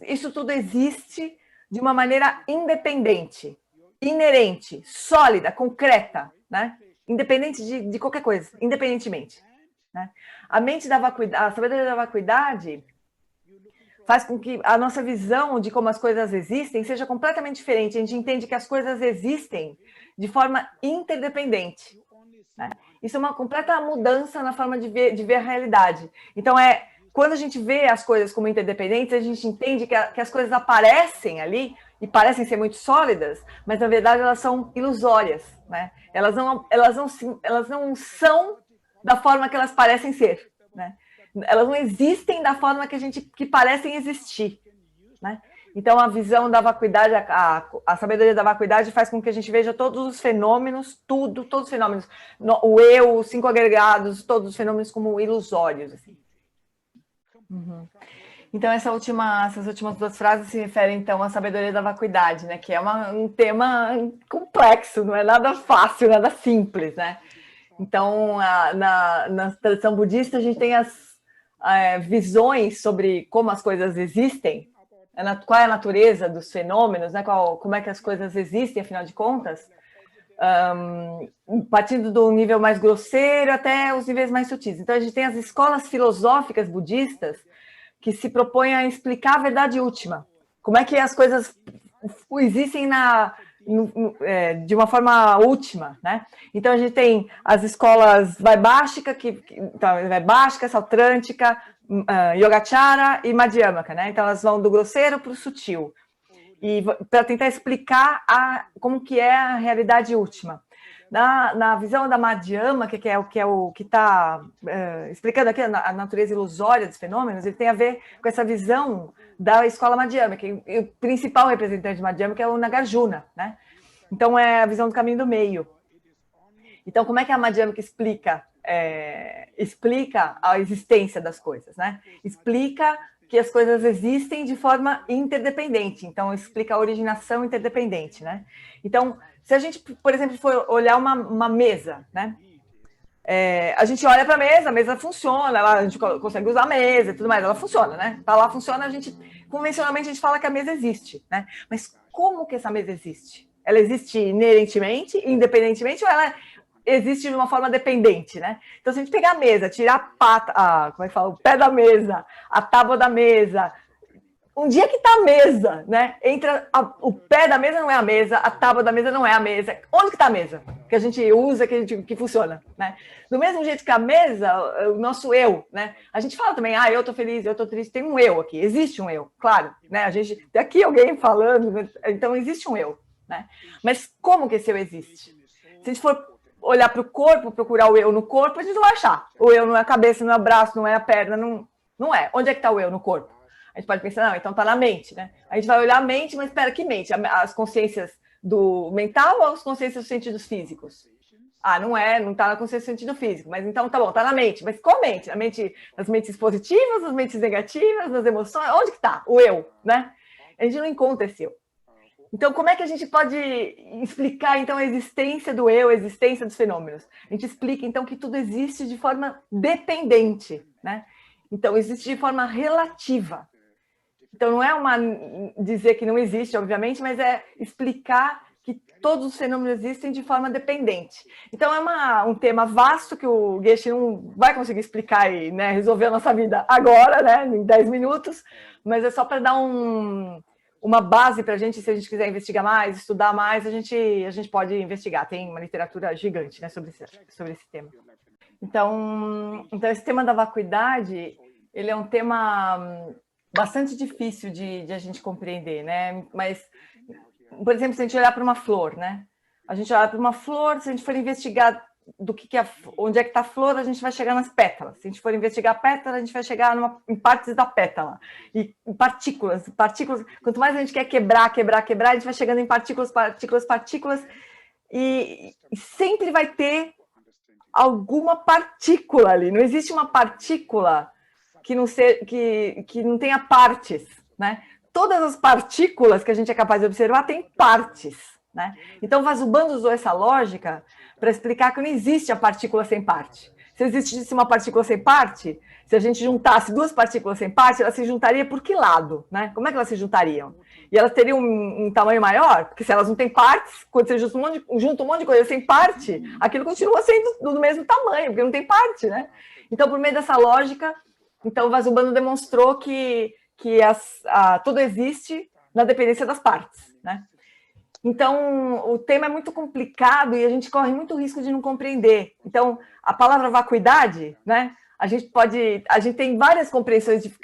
isso tudo existe de uma maneira independente, inerente, sólida, concreta, né? Independente de qualquer coisa, independentemente, né? A sabedoria da vacuidade faz com que a nossa visão de como as coisas existem seja completamente diferente. A gente entende que as coisas existem de forma interdependente, né? Isso é uma completa mudança na forma de ver a realidade. Então, quando a gente vê as coisas como interdependentes, a gente entende que as coisas aparecem ali e parecem ser muito sólidas, mas, na verdade, elas são ilusórias, né? Elas não são da forma que elas parecem ser, né? Elas não existem da forma que parecem existir, né? Então, a visão da vacuidade, a sabedoria da vacuidade faz com que a gente veja todos os fenômenos, todos os fenômenos, o eu, os 5 agregados, todos os fenômenos como ilusórios, assim. Uhum. Então, essas últimas 2 frases se referem, então, à sabedoria da vacuidade, né? Que é um tema complexo, não é nada fácil, nada simples, né? Então, na tradição budista, a gente tem as visões sobre como as coisas existem, qual é a natureza dos fenômenos, né? Como é que as coisas existem, afinal de contas, partindo do nível mais grosseiro até os níveis mais sutis. Então, a gente tem as escolas filosóficas budistas que se propõem a explicar a verdade última. Como é que as coisas existem de uma forma última, né? Então, a gente tem as escolas Vaibhashika, Vaibhashika, Sautrântica, Yogacara e Madhyamaka, né? Então, elas vão do grosseiro para o sutil. E para tentar explicar como que é a realidade última. Na visão da Madhyamaka, que é o que está explicando aqui a natureza ilusória dos fenômenos, ele tem a ver com essa visão da escola Madhyamaka. E o principal representante de Madhyamaka é o Nagarjuna, né? Então, é a visão do caminho do meio. Então, como é que a Madhyamaka explica a existência das coisas, né? Explica que as coisas existem de forma interdependente. Então, explica a originação interdependente, né? Então, se a gente, por exemplo, for olhar uma mesa, né? A gente olha para a mesa funciona, a gente consegue usar a mesa e tudo mais, ela funciona, né? Tá lá, funciona, convencionalmente a gente fala que a mesa existe, né? Mas como que essa mesa existe? Ela existe inerentemente, independentemente, ou ela existe de uma forma dependente, né? Então, se a gente pegar a mesa, tirar a pata, como é que fala? O pé da mesa, a tábua da mesa, onde é que está a mesa, né? O pé da mesa não é a mesa, a tábua da mesa não é a mesa. Onde que está a mesa? Que a gente usa, que funciona, né? Do mesmo jeito que a mesa, o nosso eu, né? A gente fala também, eu tô feliz, eu tô triste, tem um eu aqui, existe um eu, claro, né? Tem aqui alguém falando, então existe um eu, né? Mas como que esse eu existe? Se a gente for olhar para o corpo, procurar o eu no corpo, a gente não vai achar. O eu não é a cabeça, não é o braço, não é a perna, não é. Onde é que está o eu no corpo? A gente pode pensar, não, então está na mente, né? A gente vai olhar a mente, mas espera, que mente? As consciências do mental ou as consciências dos sentidos físicos? Não está na consciência do sentido físico, mas então tá bom, está na mente. Mas qual mente? Nas mentes positivas, nas mentes negativas, nas emoções? Onde que está o eu, né? A gente não encontra esse eu. Então, como é que a gente pode explicar, então, a existência do eu, a existência dos fenômenos? A gente explica, então, que tudo existe de forma dependente, né? Então, existe de forma relativa. Então, não é dizer que não existe, obviamente, mas é explicar que todos os fenômenos existem de forma dependente. Então, é um tema vasto que o Geshe não vai conseguir explicar e, né, resolver a nossa vida agora, né, em 10 minutos, mas é só para dar uma base para a gente, se a gente quiser investigar mais, estudar mais, a gente pode investigar. Tem uma literatura gigante, né, sobre esse tema. Então, esse tema da vacuidade, ele é um tema bastante difícil de a gente compreender, né? Mas, por exemplo, se a gente olhar para uma flor, né? A gente olhar para uma flor, se a gente for investigar onde é que está a flor, a gente vai chegar nas pétalas. Se a gente for investigar a pétala, a gente vai chegar em partes da pétala. E em partículas. Quanto mais a gente quer quebrar, a gente vai chegando em partículas. E sempre vai ter alguma partícula ali. Não existe uma partícula que não tenha partes, né? Todas as partículas que a gente é capaz de observar têm partes, né? Então, Vasubandhu usou essa lógica para explicar que não existe a partícula sem parte. Se existisse uma partícula sem parte, se a gente juntasse duas partículas sem parte, elas se juntariam por que lado, né? Como é que elas se juntariam? E elas teriam um tamanho maior? Porque se elas não têm partes, quando você junta um monte de coisa sem parte, aquilo continua sendo do mesmo tamanho, porque não tem parte, né? Então, por meio dessa lógica, então, o Vasubandhu demonstrou que tudo existe na dependência das partes, né? Então, o tema é muito complicado e a gente corre muito risco de não compreender. Então, a palavra vacuidade, né? A gente tem várias compreensões de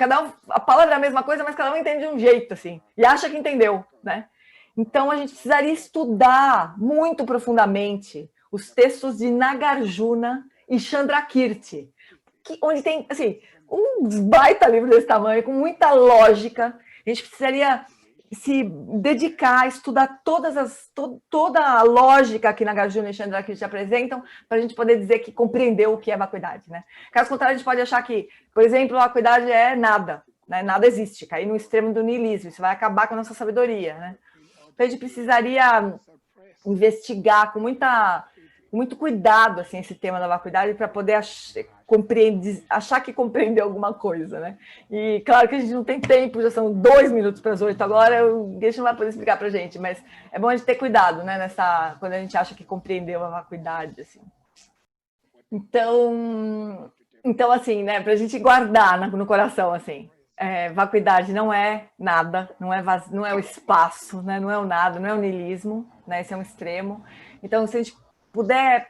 a palavra é a mesma coisa, mas cada um entende de um jeito, assim, e acha que entendeu, né? Então, a gente precisaria estudar muito profundamente os textos de Nagarjuna e Chandrakirti, onde tem, assim, uns baita livros desse tamanho, com muita lógica. A gente precisaria se dedicar a estudar toda a lógica que Nagarjuna e Chandrakirti apresentam, para a gente poder dizer que compreendeu o que é vacuidade, né? Caso contrário, a gente pode achar que, por exemplo, a vacuidade é nada, né? Nada existe, cair no extremo do niilismo, isso vai acabar com a nossa sabedoria, né? Então, a gente precisaria investigar com muito cuidado assim, esse tema da vacuidade para poder achar que compreendeu alguma coisa, né? E claro que a gente não tem tempo, já são 2 minutos para as 8 agora, o Geshe não vai poder explicar para a gente, mas é bom a gente ter cuidado, né? Quando a gente acha que compreendeu a vacuidade, assim. Então assim, né? Para a gente guardar no coração, assim. Vacuidade não é nada, não é o espaço, né? Não é o nada, não é o niilismo, né? Esse é um extremo. Então, se a gente puder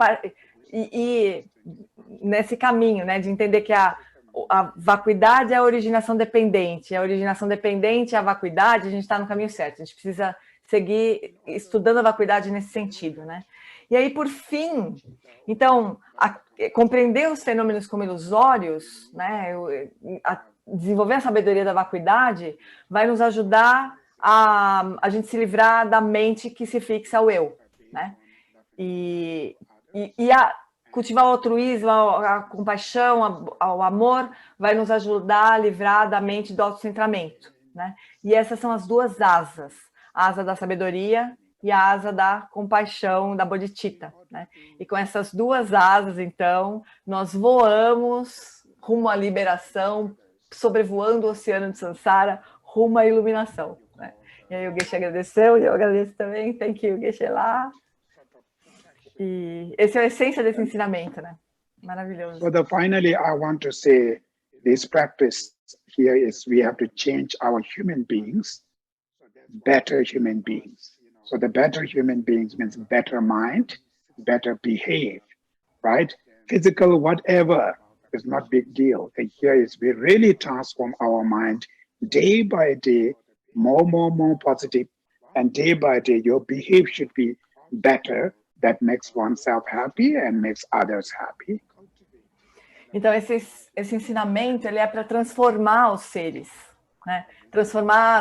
ir nesse caminho, né? De entender que a vacuidade é a originação dependente, a originação dependente é a vacuidade, a gente está no caminho certo. A gente precisa seguir estudando a vacuidade nesse sentido, né? E aí, por fim, então, compreender os fenômenos como ilusórios, né? Desenvolver a sabedoria da vacuidade vai nos ajudar a gente se livrar da mente que se fixa ao eu, né? E cultivar o altruísmo, a compaixão, o amor vai nos ajudar a livrar da mente do autocentramento, né? E essas são as duas asas, a asa da sabedoria e a asa da compaixão, da bodhicitta, né? E com essas duas asas, então, nós voamos rumo à liberação, sobrevoando o oceano de Sansara, rumo à iluminação, né? E aí o Geshe agradeceu, e eu agradeço também, thank you, Geshe lá. E esse é a essência desse ensinamento, né? Maravilhoso. So finally, I want to say this practice here is we have to change our human beings, better human beings. So the better human beings means better mind, better behave, right? Physical, whatever, is not big deal. And here is we really transform our mind day by day, more positive. And day by day, your behavior should be better. That makes oneself happy and makes others happy. Então, esse ensinamento ele é para transformar os seres, né?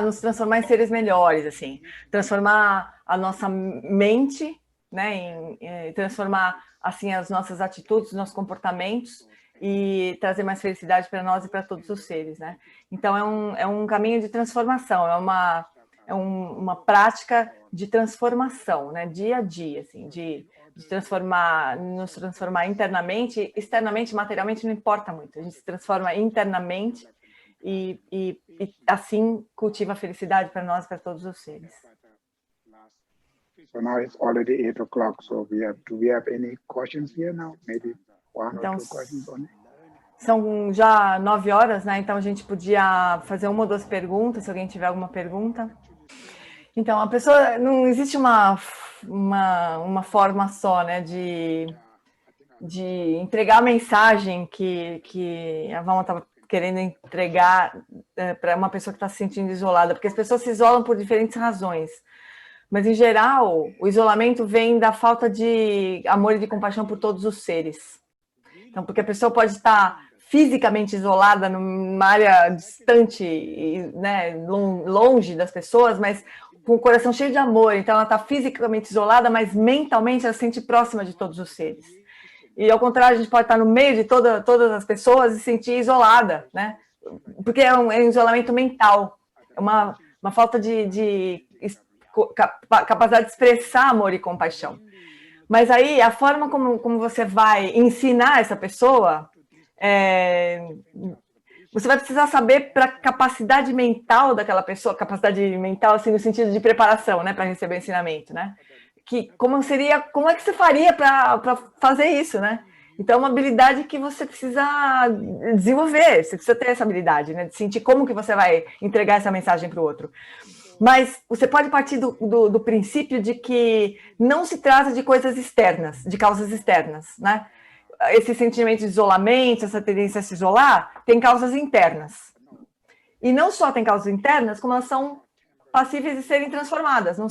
Nos transformar em seres melhores, assim. Transformar a nossa mente, né? Transformar, assim, as nossas atitudes, os nossos comportamentos e trazer mais felicidade para nós e para todos os seres, né? Então, é um caminho de transformação, é uma prática de transformação, né? Dia a dia, assim, de nos transformar internamente, externamente, materialmente, não importa muito. A gente se transforma internamente e assim cultiva a felicidade para nós e para todos os seres. So now it's already 8 o'clock, so do we have any questions here now? Maybe one or two questions only. São já 9 horas, né? Então a gente podia fazer 1 ou 2 perguntas, se alguém tiver alguma pergunta. Então, a pessoa, não existe uma forma só, né, de entregar a mensagem que a Valma estava querendo entregar para uma pessoa que está se sentindo isolada, porque as pessoas se isolam por diferentes razões. Mas, em geral, o isolamento vem da falta de amor e de compaixão por todos os seres. Então, porque a pessoa pode estar fisicamente isolada numa área distante, né, longe das pessoas, mas com o coração cheio de amor. Então, ela está fisicamente isolada, mas mentalmente ela se sente próxima de todos os seres. E, ao contrário, a gente pode estar no meio de todas as pessoas e se sentir isolada, né? Porque é um isolamento mental, é uma falta de capacidade de expressar amor e compaixão. Mas aí, a forma como você vai ensinar essa pessoa, você vai precisar saber para a capacidade mental daquela pessoa, capacidade mental, assim, no sentido de preparação, né, para receber o ensinamento, né? Como é que você faria para fazer isso, né? Então, é uma habilidade que você precisa desenvolver, você precisa ter essa habilidade, né, de sentir como que você vai entregar essa mensagem para o outro. Mas você pode partir do princípio de que não se trata de coisas externas, de causas externas, né? Esse sentimento de isolamento, essa tendência a se isolar, tem causas internas. E não só tem causas internas, como elas são passíveis de serem transformadas, não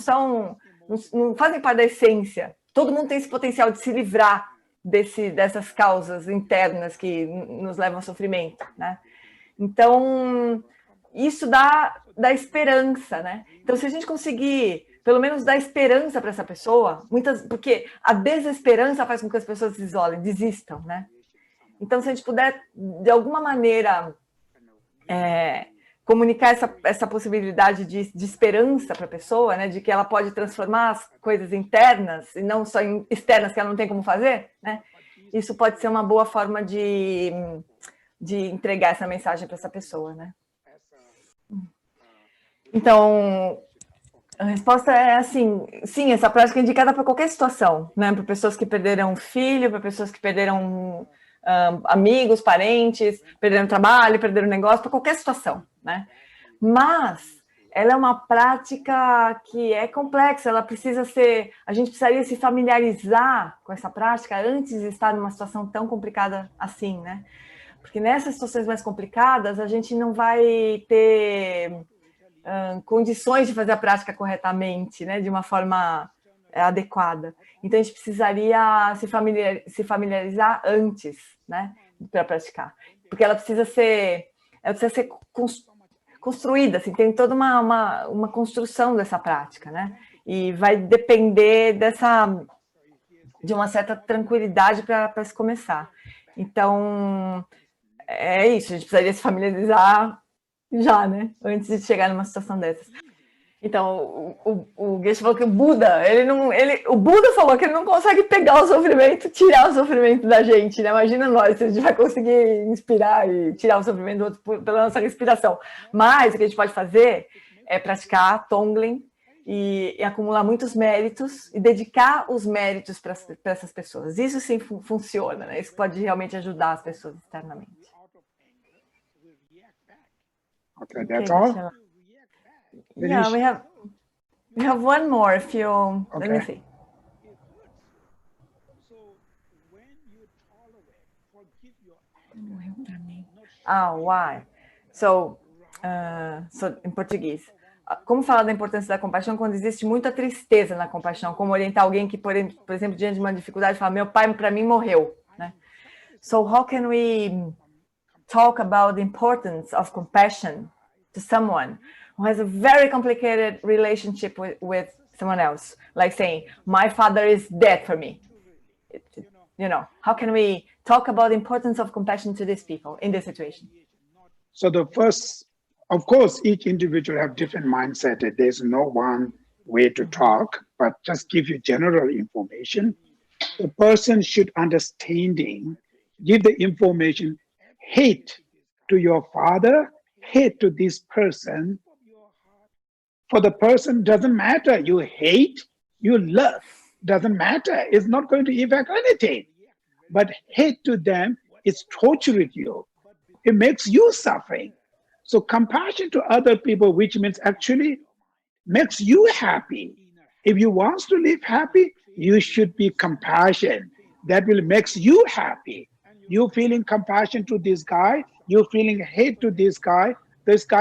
fazem parte da essência. Todo mundo tem esse potencial de se livrar dessas causas internas que nos levam ao sofrimento, né? Então, isso dá esperança, né? Então, se a gente conseguir, pelo menos, dar esperança para essa pessoa, porque a desesperança faz com que as pessoas se isolem, desistam, né? Então, se a gente puder, de alguma maneira, comunicar essa possibilidade de esperança para a pessoa, né? De que ela pode transformar as coisas internas e não só externas que ela não tem como fazer, né? isso pode ser uma boa forma de entregar essa mensagem para essa pessoa, né? Então, a resposta é assim, sim, essa prática é indicada para qualquer situação, né? Para pessoas que perderam um filho, para pessoas que perderam amigos, parentes, perderam trabalho, perderam negócio, para qualquer situação, né? Mas ela é uma prática que é complexa, ela precisa ser, a gente precisaria se familiarizar com essa prática antes de estar numa situação tão complicada assim, né? Porque nessas situações mais complicadas, a gente não vai ter condições de fazer a prática corretamente, né? De uma forma adequada. Então, a gente precisaria se familiarizar antes, né? Para praticar. Porque ela precisa ser construída, assim, tem toda uma construção dessa prática, né? E vai depender de uma certa tranquilidade para se começar. Então, é isso, a gente precisaria se familiarizar já, né? Antes de chegar numa situação dessas. Então, o Geshe falou que o Buda, o Buda falou que ele não consegue pegar o sofrimento, tirar o sofrimento da gente, né? Imagina nós, se a gente vai conseguir inspirar e tirar o sofrimento do outro pela nossa respiração. Mas o que a gente pode fazer é praticar Tonglen e acumular muitos méritos e dedicar os méritos para essas pessoas. Isso sim funciona, né? Isso pode realmente ajudar as pessoas externamente. Okay, that's all? Yeah, we have one more if you Okay. let me see. Why? So em português, como falar da importância da compaixão quando existe muita tristeza na compaixão? Como orientar alguém que, por exemplo, diante de uma dificuldade, fala: meu pai para mim morreu, né? So how can we talk about the importance of compassion to someone who has a very complicated relationship with someone else, like saying, my father is dead for me? You know, how can we talk about the importance of compassion to these people in this situation? So the first, of course, each individual have different mindset. There's no one way to talk, but just give you general information. The person should give the information, hate to your father, hate to this person. For the person, doesn't matter. You hate, you love, doesn't matter. It's not going to affect anything. But hate to them is torturing you. It makes you suffering. So compassion to other people, which means actually makes you happy. If you want to live happy, you should be compassion. That will makes you happy. You feeling compassion to this guy, you feeling hate to this guy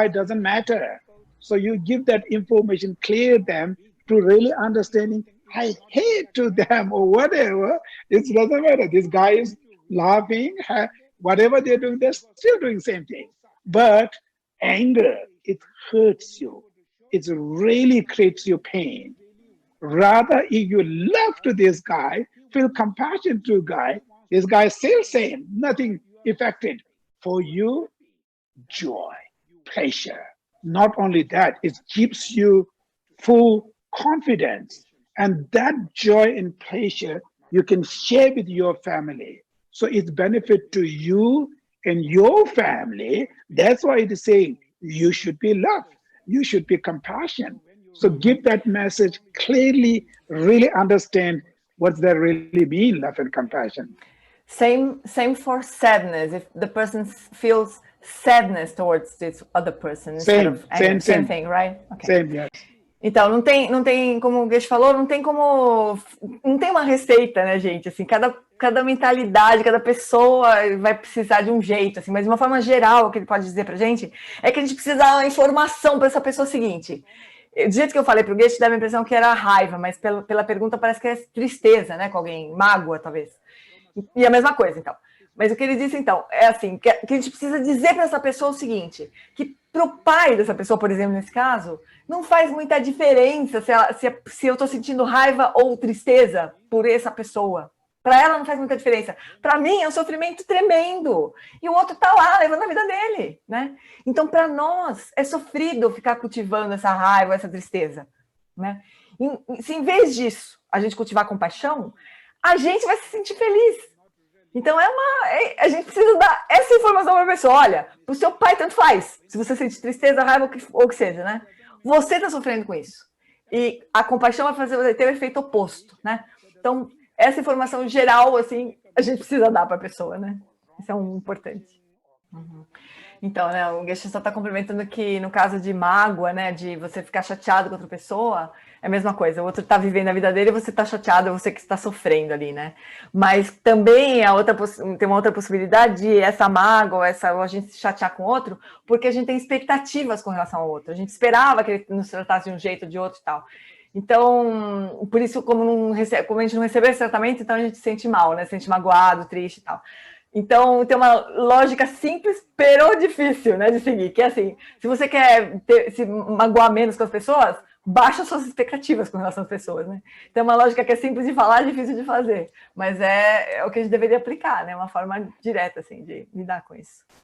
doesn't matter. So you give that information, clear them to really understanding, I hate to them or whatever. It doesn't matter. This guy is laughing, whatever they're doing, they're still doing the same thing. But anger, it hurts you. It really creates you pain. Rather, if you love to this guy, feel compassion to guy, this guy is still same, nothing affected. For you, joy, pleasure. Not only that, it gives you full confidence. And that joy and pleasure you can share with your family. So it's benefit to you and your family. That's why it is saying you should be love. You should be compassion. So give that message clearly, really understand what that really mean, love and compassion. Same for sadness. If the person feels sadness towards this other person instead of anger, same thing, right? Okay. Same, yes. Então, não tem, como o Geshe falou, não tem uma receita, né, gente? Assim, cada mentalidade, cada pessoa vai precisar de um jeito, assim, mas de uma forma geral, o que ele pode dizer pra gente é que a gente precisa dar uma informação para essa pessoa seguinte. Do jeito que eu falei pro Geshe, dá a impressão que era raiva, mas pela pergunta parece que é tristeza, né, com alguém, mágoa, talvez. E a mesma coisa, então. Mas o que ele disse, então, é assim, que a gente precisa dizer para essa pessoa o seguinte, que para o pai dessa pessoa, por exemplo, nesse caso, não faz muita diferença se eu estou sentindo raiva ou tristeza por essa pessoa. Para ela não faz muita diferença. Para mim é um sofrimento tremendo. E o outro está lá, levando a vida dele, né? Então, para nós, é sofrido ficar cultivando essa raiva, essa tristeza, né? Se em vez disso a gente cultivar compaixão, a gente vai se sentir feliz. Então a gente precisa dar essa informação para a pessoa. Olha, para o seu pai tanto faz. Se você sente tristeza, raiva ou que seja, né? Você está sofrendo com isso. E a compaixão vai fazer você ter o efeito oposto, né? Então, essa informação geral, assim, a gente precisa dar para a pessoa, né? Isso é um importante. Uhum. Então, né, o Geshe só está complementando que no caso de mágoa, né, de você ficar chateado com outra pessoa, é a mesma coisa. O outro está vivendo a vida dele e você está chateado, é você que está sofrendo ali, né? Mas também tem uma outra possibilidade de essa mágoa, a gente se chatear com o outro, porque a gente tem expectativas com relação ao outro. A gente esperava que ele nos tratasse de um jeito, de outro e tal. Então, por isso, como a gente não recebeu esse tratamento, então a gente se sente mal, né? Se sente magoado, triste e tal. Então, tem uma lógica simples, pero difícil, né, de seguir, que é assim, se você quer se magoar menos com as pessoas, baixa suas expectativas com relação às pessoas, né? Então, é uma lógica que é simples de falar, difícil de fazer, mas é o que a gente deveria aplicar, né, uma forma direta, assim, de lidar com isso.